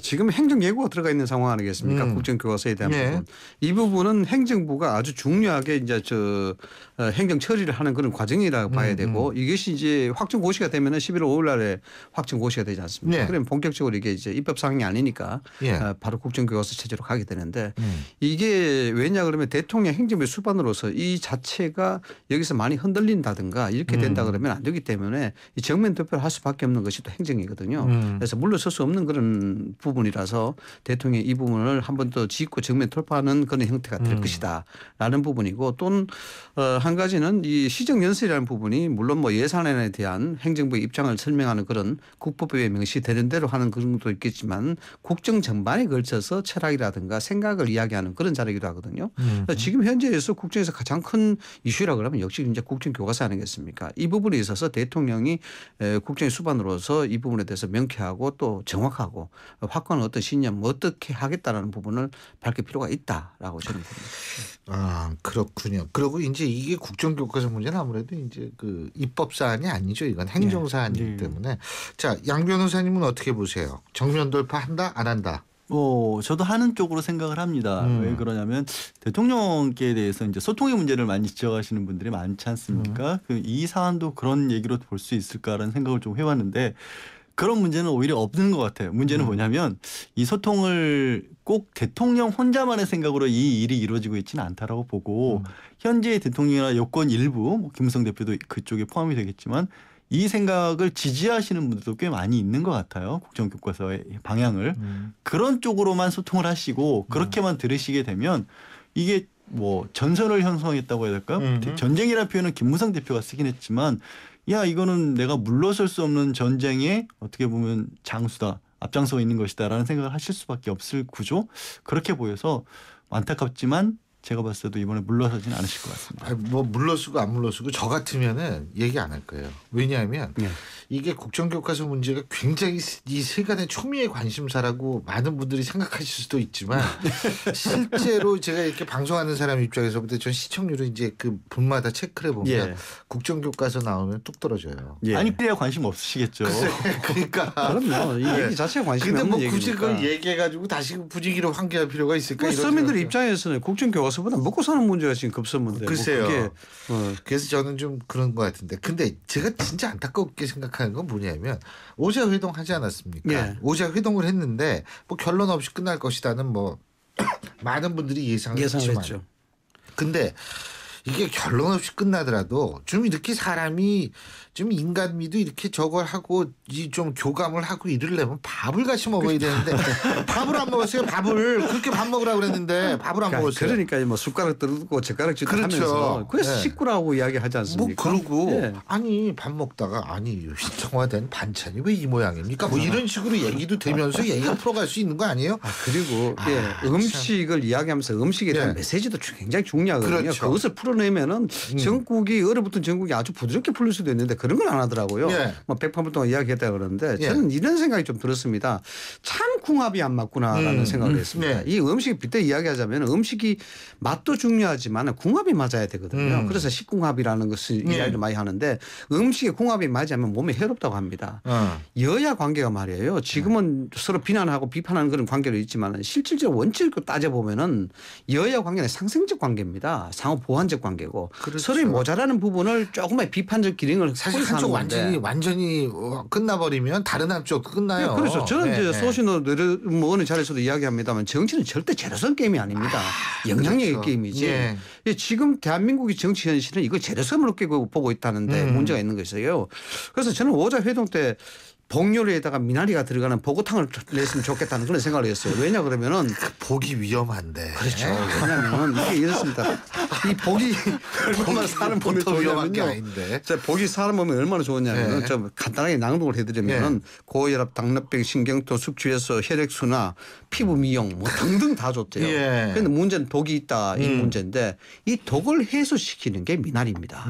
Speaker 6: 지금 행정 예고가 들어가 있는 상황 아니겠습니까? 국정교과서에 대한 부분. 이 부분은 행정부가 아주 중요하게 이제 행정 처리를 하는 그런 과정이라고 봐야 되고 이것이 이제 확정 고시가 되면은 11월 5일 날에 확정 고시가 되지 않습니까? 그러면 본격적으로 이게 이제 입법 사항이 아니니까 바로 국정교과서 체제로 가게 되는데 이게 왜냐 그러면 대통령 행정부의 수반으로서 이 자체가 여기서 많이 흔들린다든가 이렇게 된다 그러면 안 되기 때문에 이 정면 투표를 할 수밖에 없는 것이 또 행정이거든요. 그래서 물러설 수 없는 그런 부분이라서 대통령이 이 부분을 한 번 더 짚고 정면 돌파하는 그런 형태가 될 것이다라는 부분이고 또 한 가지는 이 시정연설이라는 부분이 물론 뭐 예산안에 대한 행정부의 입장을 설명하는 그런 국법에 명시되는 대로 하는 그런 것도 있겠지만 국정 전반에 걸쳐서 철학이라든가 생각을 이야기하는 그런 자리이기도 하거든요. 지금 현재에서 국정에서 가장 큰 이슈라 그러면 역시 이제 국정교과서 아니겠습니까? 이 부분에 있어서 대통령이 국정의 수반으로서 이 부분에 대해서 명쾌하고 또 정확하고 확고한 어떤 신념 어떻게 하겠다라는 부분을 밝힐 필요가 있다라고 저는 봅니다.
Speaker 3: 아, 그렇군요. 그리고 이제 이게 국정교과서 문제는 아무래도 이제 그 입법 사안이 아니죠. 이건 행정 사안이기 때문에. 자, 양 변호사님은 어떻게 보세요? 정면 돌파한다, 안 한다?
Speaker 7: 저도 하는 쪽으로 생각을 합니다. 왜 그러냐면 대통령께 대해서 이제 소통의 문제를 많이 지적하시는 분들이 많지 않습니까? 이 사안도 그런 얘기로 볼 수 있을까라는 생각을 좀 해봤는데 그런 문제는 오히려 없는 것 같아요. 문제는 뭐냐면 이 소통을 꼭 대통령 혼자만의 생각으로 이 일이 이루어지고 있지는 않다라고 보고 현재 대통령이나 여권 일부 뭐 김무성 대표도 그쪽에 포함이 되겠지만 이 생각을 지지하시는 분들도 꽤 많이 있는 것 같아요. 국정교과서의 방향을. 그런 쪽으로만 소통을 하시고 그렇게만 들으시게 되면 이게 뭐 전선을 형성했다고 해야 될까요? 전쟁이라는 표현은 김무성 대표가 쓰긴 했지만 야 이거는 내가 물러설 수 없는 전쟁의 어떻게 보면 장수다. 앞장서 있는 것이다라는 생각을 하실 수밖에 없을 구조. 그렇게 보여서 안타깝지만 제가 봤을 때도 이번에 물러서지는 않으실 것 같습니다.
Speaker 3: 아니, 뭐 물러서고 안 물러서고 저 같으면은 얘기 안 할 거예요. 왜냐하면 이게 국정교과서 문제가 굉장히 이 세간의 초미의 관심사라고 많은 분들이 생각하실 수도 있지만 실제로 제가 이렇게 방송하는 사람 입장에서 볼 때 전 시청률을 이제 그 분마다 체크를 해보면 국정교과서 나오면 뚝 떨어져요.
Speaker 7: 아니 그래야 관심 없으시겠죠.
Speaker 3: 그러니까
Speaker 6: 그럼요. 이 얘기 자체가 관심이 없는
Speaker 3: 근데 뭐 굳이
Speaker 6: 얘기니까.
Speaker 3: 그걸 얘기해가지고 다시 분위기를 환기할 필요가 있을까? 이런
Speaker 6: 서민들
Speaker 3: 생각이.
Speaker 6: 입장에서는 국정교과서보다 먹고 사는 문제가 지금 급선무인데.
Speaker 3: 글쎄요.
Speaker 6: 뭐 그게
Speaker 3: 그래서 저는 좀 그런 것 같은데. 근데 제가 진짜 안타깝게 생각하는 건 뭐냐면 오자 회동 하지 않았습니까? 오자 회동을 했는데 뭐 결론 없이 끝날 것이다는 뭐 많은 분들이 예상을 했지만. 근데 이게 결론 없이 끝나더라도 좀 이렇게 사람이 좀 인간미도 이렇게 저걸 하고 좀 교감을 하고 이러려면 밥을 같이 먹어야 되는데 밥을 안 먹었어요. 밥을 그렇게 밥 먹으라고 그랬는데 밥을 안 먹었어요.
Speaker 6: 그러니까 뭐 숟가락 들고 젓가락질
Speaker 3: 그렇죠.
Speaker 6: 하면서 그래서
Speaker 3: 네.
Speaker 6: 식구라고 이야기하지 않습니까?
Speaker 3: 뭐 그러고
Speaker 6: 예.
Speaker 3: 아니 밥 먹다가 아니 신청화된 반찬이 왜 이 모양입니까? 뭐 이런 식으로 얘기도 되면서 얘기가 풀어갈 수 있는 거 아니에요?
Speaker 6: 그리고 음식을 이야기하면서 음식에 대한 메시지도 굉장히 중요하거든요.
Speaker 3: 그렇죠.
Speaker 6: 그것을 풀어내면은 전국이 얼어붙은 전국이 아주 부드럽게 풀릴 수도 있는데 그런 건 안 하더라고요. 뭐 100판 동안 이야기했다 그러는데 저는 이런 생각이 좀 들었습니다. 참 궁합이 안 맞구나라는 생각을 했습니다. 이 음식이 빗대 이야기하자면 음식이 맛도 중요하지만 궁합이 맞아야 되거든요. 그래서 식궁합이라는 것을 이야기를 많이 하는데 음식의 궁합이 맞지 않으면 몸에 해롭다고 합니다. 여야 관계가 말이에요. 지금은 서로 비난하고 비판하는 그런 관계도 있지만 실질적으로 원칙을 따져보면은 여야 관계는 상생적 관계입니다. 상호 보완적 관계고 서로의 모자라는 부분을 조금의 비판적 기능을
Speaker 3: 사실 한쪽 완전히 끝나버리면 다른 한쪽 끝나요.
Speaker 6: 그렇죠. 저는 이제 소신으로 뭐 어느 자리에서도 이야기합니다만 정치는 절대 제로섬 게임이 아닙니다. 영향력의 게임이지. 지금 대한민국의 정치 현실은 이걸 제로섬으로 보고 있다는데 문제가 있는 것이에요. 그래서 저는 오자 회동 때 복요리에다가 미나리가 들어가는 보고탕을 냈으면 좋겠다는 그런 생각을 했어요. 왜냐 그러면은
Speaker 3: 복이 위험한데.
Speaker 6: 그렇죠. 왜냐하면 이게 이렇습니다. 이 복이 얼마나 사람 몸에
Speaker 3: 위험한 게
Speaker 6: 좋냐면요.
Speaker 3: 아닌데.
Speaker 6: 복이 사람 몸에 얼마나 좋냐면은 좀 간단하게 낭독을 해드리면은 고혈압, 당뇨병, 신경통, 숙취해소, 혈액순환, 피부 미용 뭐 등등 다 좋대요. 그런데 문제는 독이 있다 이 문제인데 이 독을 해소시키는 게 미나리입니다.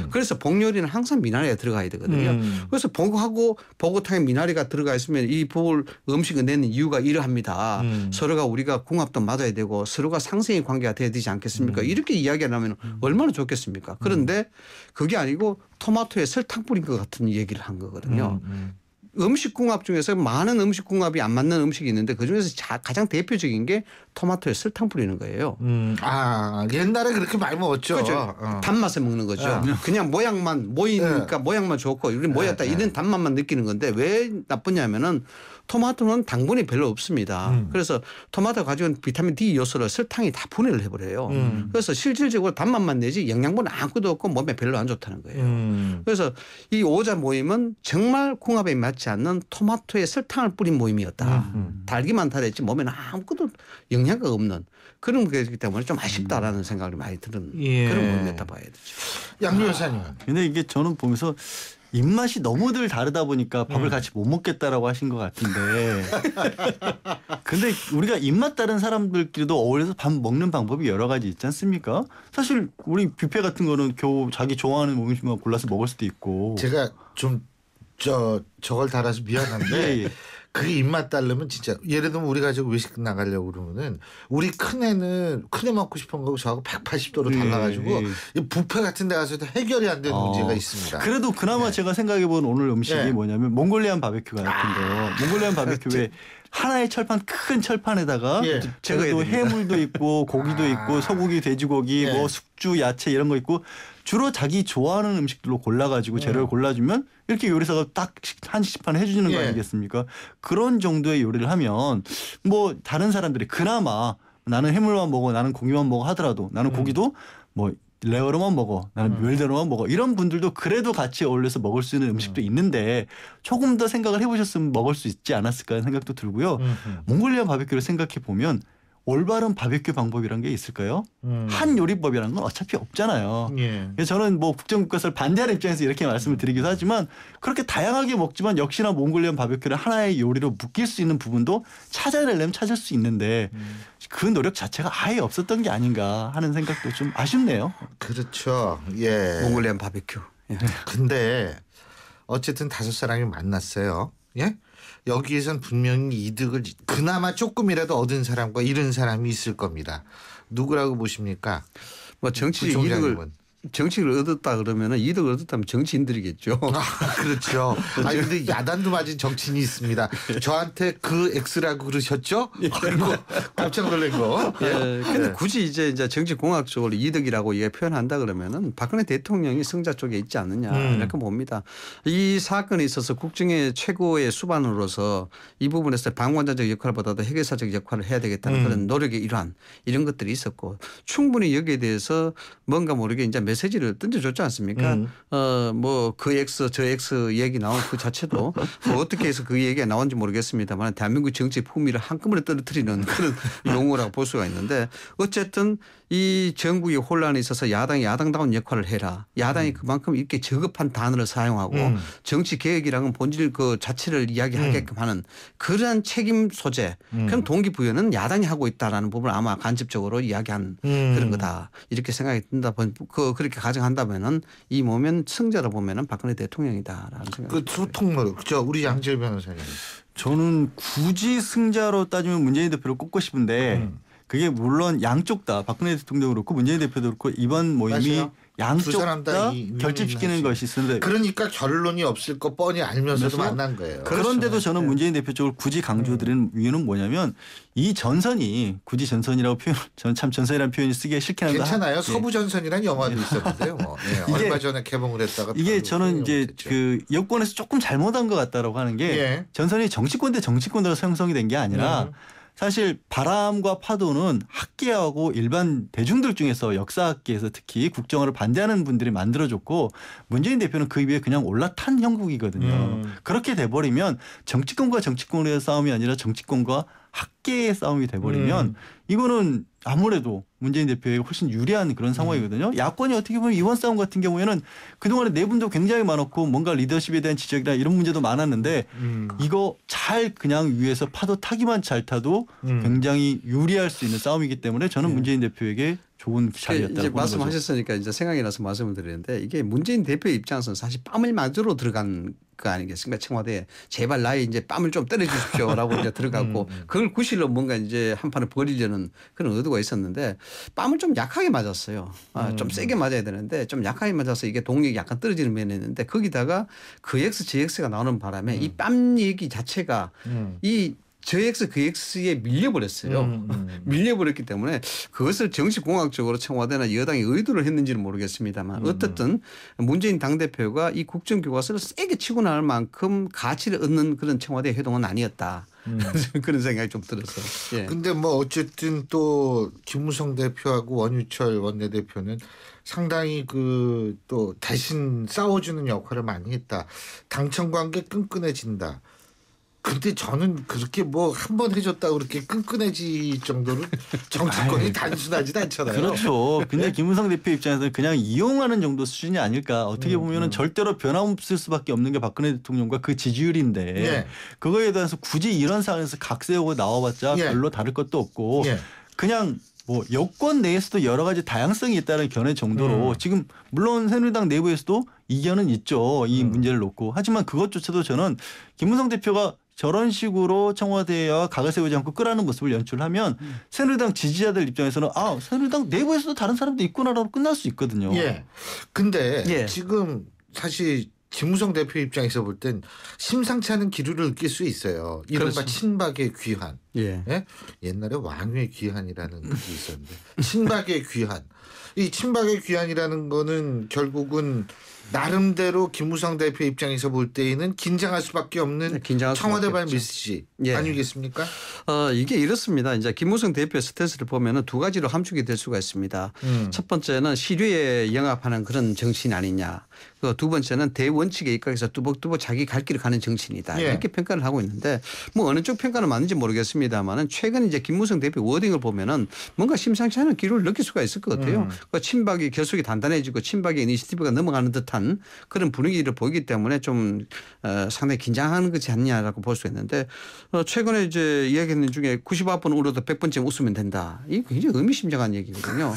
Speaker 6: 그래서 복요리는 항상 미나리가 들어가야 되거든요. 그래서 복하고 보고탕에 미나리가 들어가 있으면 이 복을 음식을 내는 이유가 이러합니다. 서로가 우리가 궁합도 맞아야 되고 서로가 상생의 관계가 돼야 되지 않겠습니까? 이렇게 이야기하면 얼마나 좋겠습니까? 그런데 그게 아니고 토마토에 설탕 뿌린 것 같은 얘기를 한 거거든요. 음식 궁합 중에서 많은 음식 궁합이 안 맞는 음식이 있는데 그중에서 가장 대표적인 게 토마토에 설탕 뿌리는 거예요.
Speaker 3: 옛날에 그렇게 많이 먹었죠.
Speaker 6: 그렇죠. 단맛에 먹는 거죠. 그냥 모양만 모이니까 모양만 좋고 우리 모였다 이런 단맛만 느끼는 건데 왜 나쁘냐면은 토마토는 당분이 별로 없습니다. 그래서 토마토가 가지고 있는 비타민 D 요소를 설탕이 다 분해를 해버려요. 그래서 실질적으로 단맛만 내지 영양분 아무것도 없고 몸에 별로 안 좋다는 거예요. 그래서 이 오자 모임은 정말 궁합에 맞지 않는 토마토에 설탕을 뿌린 모임이었다. 달기만 달했지 몸에는 아무것도 영양가 없는 그런 거기 때문에 좀 아쉽다라는 생각이 많이 드는 그런 모임이었다 봐야 되죠.
Speaker 3: 양료 여사님.
Speaker 7: 근데 이게 저는 보면서 입맛이 너무들 다르다 보니까 밥을 같이 못 먹겠다라고 하신 것 같은데 근데 우리가 입맛 다른 사람들끼리도 어울려서 밥 먹는 방법이 여러 가지 있지 않습니까? 사실 우리 뷔페 같은 거는 자기 좋아하는 음식만 골라서 먹을 수도 있고
Speaker 3: 제가 좀 저걸 달아서 미안한데 그게 입맛 따르면 진짜 예를 들면 우리 가지고 외식 나가려고 그러면은 우리 큰애 먹고 싶은 거고 저하고 180도로 달라가지고 뷔페 같은 데 가서도 해결이 안 되는 문제가 있습니다.
Speaker 7: 그래도 그나마 제가 생각해본 오늘 음식이 뭐냐면 몽골리안 바베큐 같은 거. 몽골리안 바베큐에 하나의 큰 철판에다가 그래도 해물도 있고 고기도 있고 소고기, 돼지고기, 뭐 숙주, 야채 이런 거 있고 주로 자기 좋아하는 음식들로 골라가지고 재료를 골라주면 이렇게 요리사가 딱 한식판 해주는 거 아니겠습니까? 그런 정도의 요리를 하면 뭐 다른 사람들이 그나마 나는 해물만 먹어 나는 고기만 먹어 하더라도 나는 고기도 뭐 레어로만 먹어 나는 웰대로만 먹어 이런 분들도 그래도 같이 어울려서 먹을 수 있는 음식도 있는데 조금 더 생각을 해보셨으면 먹을 수 있지 않았을까 하는 생각도 들고요. 몽골리안 바베큐를 생각해 보면 올바른 바베큐 방법이란 게 있을까요? 한 요리법이라는 건 어차피 없잖아요.
Speaker 3: 예.
Speaker 7: 그래서 저는 뭐 국정국가설 반대하는 입장에서 이렇게 말씀을 드리기도 하지만 그렇게 다양하게 먹지만 역시나 몽골리안 바베큐를 하나의 요리로 묶일 수 있는 부분도 찾아내려면 찾을 수 있는데 그 노력 자체가 아예 없었던 게 아닌가 하는 생각도 좀 아쉽네요.
Speaker 3: 그렇죠. 예.
Speaker 6: 몽골리안 바베큐. 예.
Speaker 3: 근데 어쨌든 5사람이 만났어요. 예? 여기에선 분명히 이득을 그나마 조금이라도 얻은 사람과 잃은 사람이 있을 겁니다. 누구라고 보십니까?
Speaker 6: 뭐 정치적 정치를 얻었다 그러면은 이득을 얻었다면 정치인들이겠죠.
Speaker 3: 그렇죠. 아니 근데 야단도 맞은 정치인이 있습니다. 저한테 그 X라고 그러셨죠? 아이고 깜짝 놀란 거.
Speaker 6: 근데 굳이 이제 정치공학적으로 이득이라고 이게 표현한다 그러면은 박근혜 대통령이 승자 쪽에 있지 않느냐 이렇게 봅니다. 이 사건에 있어서 국정의 최고의 수반으로서 이 부분에서 방관자적 역할보다도 해결사적 역할을 해야 되겠다는 그런 노력의 일환 이런 것들이 있었고 충분히 여기에 대해서 뭔가 모르게 이제 메시지를 던져줬지 않습니까? 뭐 그 X 저 X 얘기 나온 그 자체도 뭐 어떻게 해서 그 얘기가 나온지 모르겠습니다만 대한민국 정치 품위를 한꺼번에 떨어뜨리는 그런 용어라고 볼 수가 있는데 어쨌든 이 정국의 혼란에 있어서 야당이 야당다운 역할을 해라. 야당이 그만큼 이렇게 저급한 단어를 사용하고 정치 개혁이라는 본질 그 자체를 이야기하게끔 하는 그러한 책임 소재 그런 동기부여는 야당이 하고 있다라는 부분을 아마 간접적으로 이야기한 그런 거다. 이렇게 생각이 든다. 그렇게 가정한다면은 이 moment 승자로 보면은 박근혜 대통령이다라는 생각이
Speaker 3: 그 소통으로 그죠. 우리 양질 변호사님.
Speaker 7: 저는 굳이 승자로 따지면 문재인 대표를 꼽고 싶은데 그게 물론 양쪽 다 박근혜 대통령도 그렇고 문재인 대표도 그렇고 이번 모임이
Speaker 3: 맞아요.
Speaker 7: 양쪽
Speaker 3: 두 사람
Speaker 7: 다 결집시키는 것이 있었는데
Speaker 3: 그러니까 결론이 없을 거 뻔히 알면서도 만난 거예요.
Speaker 7: 그런데도 저는 문재인 대표 쪽을 굳이 강조드리는 이유는 뭐냐면 이 전선이 굳이 전선이라고 표현 저는 참 전선이라는 표현이 쓰기가 싫긴 한데
Speaker 3: 괜찮아요. 서부 전선이라는 영화도 있었는데요. 뭐. 네, 얼마 전에 개봉을 했다가
Speaker 7: 이게 저는 이제 그 여권에서 조금 잘못한 것 같다라고 하는 게 전선이 정치권 대 정치권으로 형성이 된 게 아니라 사실 바람과 파도는 학계하고 일반 대중들 중에서 역사학계에서 특히 국정화를 반대하는 분들이 만들어줬고 문재인 대표는 그 위에 그냥 올라탄 형국이거든요. 그렇게 돼버리면 정치권과 정치권의 싸움이 아니라 정치권과 학계의 싸움이 돼버리면 이거는 아무래도 문재인 대표에게 훨씬 유리한 그런 상황이거든요. 야권이 어떻게 보면 이원 싸움 같은 경우에는 그동안에 내분도 굉장히 많았고 뭔가 리더십에 대한 지적이나 이런 문제도 많았는데 이거 잘 그냥 위에서 파도 타기만 잘 타도 굉장히 유리할 수 있는 싸움이기 때문에 저는 문재인 대표에게 좋은 자리였다고
Speaker 6: 이제
Speaker 7: 보는
Speaker 6: 말씀하셨으니까 이제 생각이 나서 말씀을 드리는데 이게 문재인 대표 입장에서는 사실 뺨을 맞으러 들어간 거 아니겠습니까? 청와대에 제발 나의 이제 뺨을 좀 때려 주십시오라고 이제 들어갔고 그걸 구실로 뭔가 이제 한 판을 벌이려는 그런 의도가 있었는데 뺨을 좀 약하게 맞았어요. 좀 세게 맞아야 되는데 좀 약하게 맞아서 이게 동력이 약간 떨어지는 면이 있는데 거기다가 그 X, JX가 나오는 바람에 이 뺨 얘기 자체가 이 저 X 그 X에 밀려버렸어요. 밀려버렸기 때문에 그것을 정치공학적으로 청와대나 여당이 의도를 했는지는 모르겠습니다만 어쨌든 문재인 당대표가 이 국정교과서를 세게 치고 나갈 만큼 가치를 얻는 그런 청와대 회동은 아니었다. 그런 생각이 좀 들어서. 예.
Speaker 3: 근데 뭐 어쨌든 또 김무성 대표하고 원유철 원내대표는 상당히 그 또 대신 싸워주는 역할을 많이 했다. 당청 관계 끈끈해진다. 근데 저는 그렇게 뭐 한 번 해줬다고 그렇게 끈끈해질 정도로 정치권이 단순하지도 않잖아요.
Speaker 7: 그렇죠. 근데 김무성 대표 입장에서는 그냥 이용하는 정도 수준이 아닐까. 어떻게 보면은 절대로 변함없을 수밖에 없는 게 박근혜 대통령과 그 지지율인데 그거에 대해서 굳이 이런 상황에서 각세우고 나와봤자 별로 다를 것도 없고 그냥 뭐 여권 내에서도 여러 가지 다양성이 있다는 견해 정도로 지금 물론 새누리당 내부에서도 이견은 있죠. 이 문제를 놓고. 하지만 그것조차도 저는 김무성 대표가 저런 식으로 청와대와 각을 세우지 않고 끄라는 모습을 연출하면 새누리당 지지자들 입장에서는 아 새누리당 내부에서도 다른 사람도 있구나라고 끝날 수 있거든요.
Speaker 3: 근데 지금 사실 김무성 대표 입장에서 볼 땐 심상치 않은 기류를 느낄 수 있어요. 이른바 친박의 귀환. 옛날에 왕의 귀환이라는 그게 있었는데 친박의 귀환. 이 친박의 귀환이라는 거는 결국은 나름대로 김무성 대표 입장에서 볼 때에는 긴장할 수밖에 없는 청와대발 메시지 아니겠습니까?
Speaker 6: 이게 이렇습니다. 이제 김무성 대표의 스탠스를 보면은 두 가지로 함축이 될 수가 있습니다. 첫 번째는 시류에 영합하는 그런 정치인 아니냐. 두 번째는 대원칙에 입각해서 뚜벅뚜벅 자기 갈 길을 가는 정치인이다.
Speaker 3: 예.
Speaker 6: 이렇게 평가를 하고 있는데 뭐 어느 쪽 평가는 맞는지 모르겠습니다만은 최근 이제 김무성 대표 워딩을 보면은 뭔가 심상치 않은 기류를 느낄 수가 있을 것 같아요. 그러니까 친박이 결속이 단단해지고 친박의 이니시티브가 넘어가는 듯한 그런 분위기를 보이기 때문에 좀 상당히 긴장하는 것이 아니냐라고 볼 수 있는데 최근에 이제 이야기하는 중에 99번 울어도 100번쯤 웃으면 된다. 이게 굉장히 의미심장한 얘기거든요.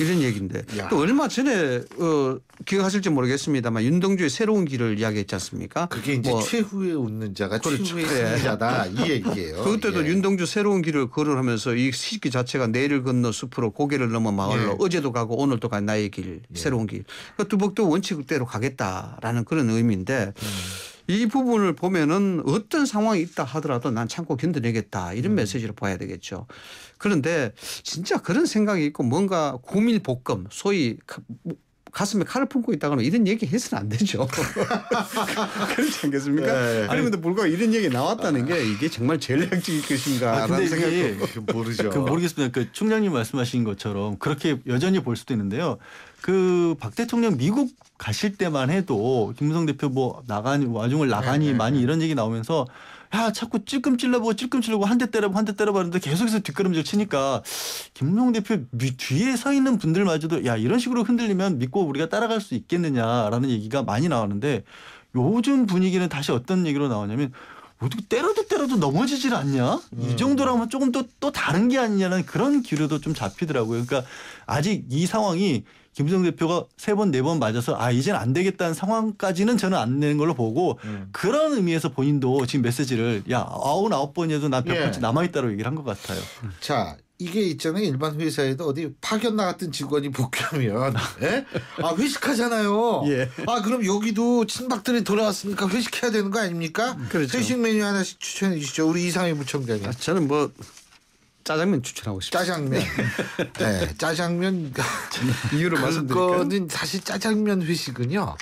Speaker 6: 이런 얘기인데 또 얼마 전에 기억하실지 모르겠습니다만 윤동주의 새로운 길을 이야기했지 않습니까?
Speaker 3: 그게 이제
Speaker 6: 뭐
Speaker 3: 최후에 웃는 자가
Speaker 6: 그렇죠.
Speaker 3: 최후의 승리자다 이 얘기예요.
Speaker 6: 그때도
Speaker 3: 예.
Speaker 6: 윤동주 새로운 길을 걸으면서 이 시기 자체가 내일을 건너 숲으로 고개를 넘어 마을로
Speaker 3: 예.
Speaker 6: 어제도 가고 오늘도 간 나의 길 새로운 길. 그 뚜벅뚜벅 원칙대로 가겠다라는 그런 의미인데 이 부분을 보면은 어떤 상황이 있다 하더라도 난 참고 견뎌내겠다 이런 메시지를 봐야 되겠죠. 그런데 진짜 그런 생각이 있고 뭔가 고밀복금 소위 가슴에 칼을 품고 있다거나 이런 얘기 해서는 안 되죠. 그렇지 않겠습니까?
Speaker 3: 네.
Speaker 6: 그런데도 불구하고 이런 얘기 나왔다는 게 이게 정말 전략적일 것인가 라는 생각도
Speaker 3: 모르죠.
Speaker 7: 모르겠습니다. 그 총장님 말씀하신 것처럼 그렇게 여전히 볼 수도 있는데요. 그 박 대통령 미국 가실 때만 해도 김무성 대표 뭐 나가니 와중을 나가니 많이 이런 얘기 나오면서 야 자꾸 찔끔 찔러보고 한 대 때려보고 한 대 때려보는데 계속해서 뒷걸음질 치니까 김무성 대표 뒤에 서 있는 분들마저도 야 이런 식으로 흔들리면 믿고 우리가 따라갈 수 있겠느냐라는 얘기가 많이 나오는데 요즘 분위기는 다시 어떤 얘기로 나오냐면 어떻게 때려도 넘어지질 않냐? 이 정도라면 조금 또 다른 게 아니냐는 그런 기류도 좀 잡히더라고요. 그러니까 아직 이 상황이 김무성 대표가 3번, 4번 맞아서 이제는 안 되겠다는 상황까지는 저는 안 내는 걸로 보고 그런 의미에서 본인도 지금 메시지를 99번이어도 난 100번째 남아있다고 얘기를 한 것 같아요.
Speaker 3: 자, 이게 있잖아요. 일반 회사에도 어디 파견 나갔던 직원이 복귀하면 회식하잖아요.
Speaker 6: 예.
Speaker 3: 그럼 여기도 친박들이 돌아왔으니까 회식해야 되는 거 아닙니까?
Speaker 6: 그렇죠.
Speaker 3: 회식 메뉴 하나씩 추천해 주시죠. 우리 이상희 부총장님.
Speaker 6: 저는 뭐 짜장면 추천하고 싶습니다.
Speaker 3: 짜장면. 네, 짜장면.
Speaker 6: 이유를 말씀드릴까요?
Speaker 3: 그거는 사실 짜장면 회식은요.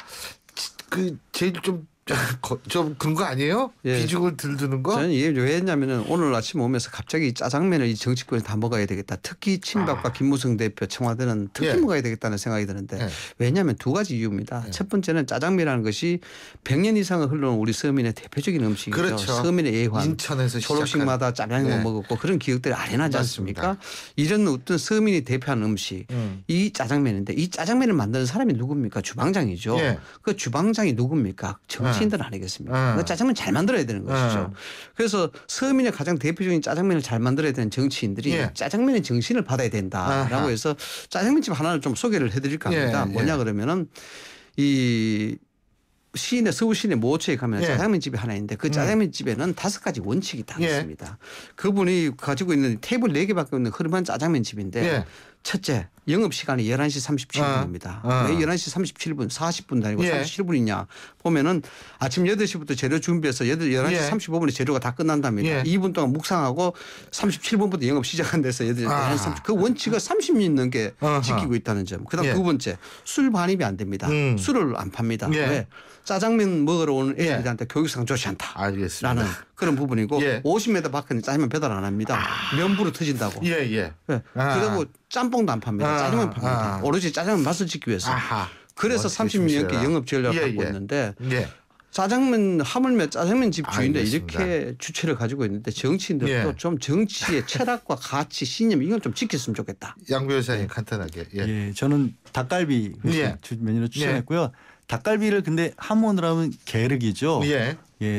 Speaker 3: 그 제일 좀 그런 거 아니에요?
Speaker 6: 예.
Speaker 3: 비중을 들두는 거?
Speaker 6: 저는 이게 왜 했냐면은 오늘 아침 오면서 갑자기 짜장면을 이 정치권에 다 먹어야 되겠다. 특히 친박과 김무성 대표 청와대는 특히 먹어야 되겠다는 생각이 드는데 왜냐하면 두 가지 이유입니다. 첫 번째는 짜장면이라는 것이 100년 이상을 흘러온 우리 서민의 대표적인 음식이죠.
Speaker 3: 그렇죠.
Speaker 6: 서민의 예환.
Speaker 3: 인천에서
Speaker 6: 졸업식마다 짜장면 먹었고 그런 기억들이 아련하지 않습니까? 이런 어떤 서민이 대표하는 음식 이 짜장면인데 이 짜장면을 만드는 사람이 누굽니까? 주방장이죠. 그 주방장이 누굽니까? 정치인들 아니겠습니까? 그 짜장면 잘 만들어야 되는 것이죠. 그래서 서민의 가장 대표적인 짜장면을 잘 만들어야 되는 정치인들이 짜장면의 정신을 받아야 된다라고 해서 짜장면집 하나를 좀 소개를 해드릴까 합니다. 뭐냐 그러면은 이 서울 시내 모처에 가면 짜장면집이 하나 있는데 그 짜장면집에는 5가지 원칙이 다 있습니다. 그분이 가지고 있는 테이블 4개밖에 없는 흐름한 짜장면집인데 첫째, 영업시간이 11시 37분입니다. 왜 11시 37분, 40분도 아니고 37분이냐 보면은 아침 8시부터 재료 준비해서 11시 35분에 재료가 다 끝난답니다. 2분 동안 묵상하고 37분부터 영업 시작한 데서 11시 30분. 그 원칙을 30년 넘게 지키고 있다는 점. 그다음 두 번째, 술 반입이 안 됩니다. 술을 안 팝니다. 왜? 짜장면 먹으러 오는 애들한테 교육상 좋지 않다.
Speaker 3: 알겠습니다.
Speaker 6: 라는 그런 부분이고 50m 밖에는 짜장면 배달 안 합니다. 면부로 터진다고. 그리고 짬뽕도 안 팝니다. 짜장면 팝니다. 오로지 짜장면 맛을 지키기 위해서. 그래서 30년 넘게 영업 전략을 갖고 있는데 짜장면 하물며 짜장면집 주인데 이렇게 주체를 가지고 있는데 정치인들도 좀 정치의 철학과 가치, 신념 이건 좀 지켰으면 좋겠다.
Speaker 3: 양 변호사님 간단하게.
Speaker 7: 저는 닭갈비 메뉴로 추천했고요. 닭갈비를 근데 함원으로 하면 게륵이죠.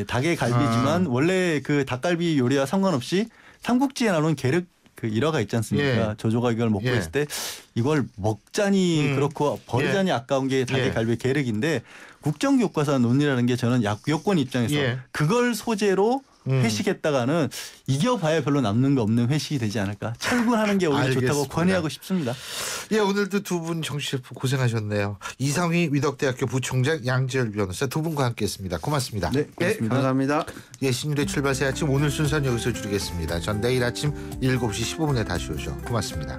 Speaker 7: 닭의 갈비지만 원래 그 닭갈비 요리와 상관없이 삼국지에 나오는 게륵 그 일화가 있지 않습니까? 조조가 이걸 먹고 있을 때 이걸 먹자니 그렇고 버리자니 아까운 게 닭의 갈비 게륵인데 국정교과서 논의라는 게 저는 여권 입장에서 그걸 소재로 회식했다가는 이겨봐야 별로 남는 거 없는 회식이 되지 않을까. 철군하는 게 오히려 좋다고 권유하고 싶습니다.
Speaker 3: 오늘도 두 분 정치 고생하셨네요. 이상희 위덕대학교 부총장 양지열 변호사 두 분과 함께했습니다. 고맙습니다.
Speaker 6: 네, 고맙습니다. 감사합니다.
Speaker 3: 신율의 출발새 아침 오늘 순서는 여기서 줄이겠습니다. 전 내일 아침 7시 15분에 다시 오죠. 고맙습니다.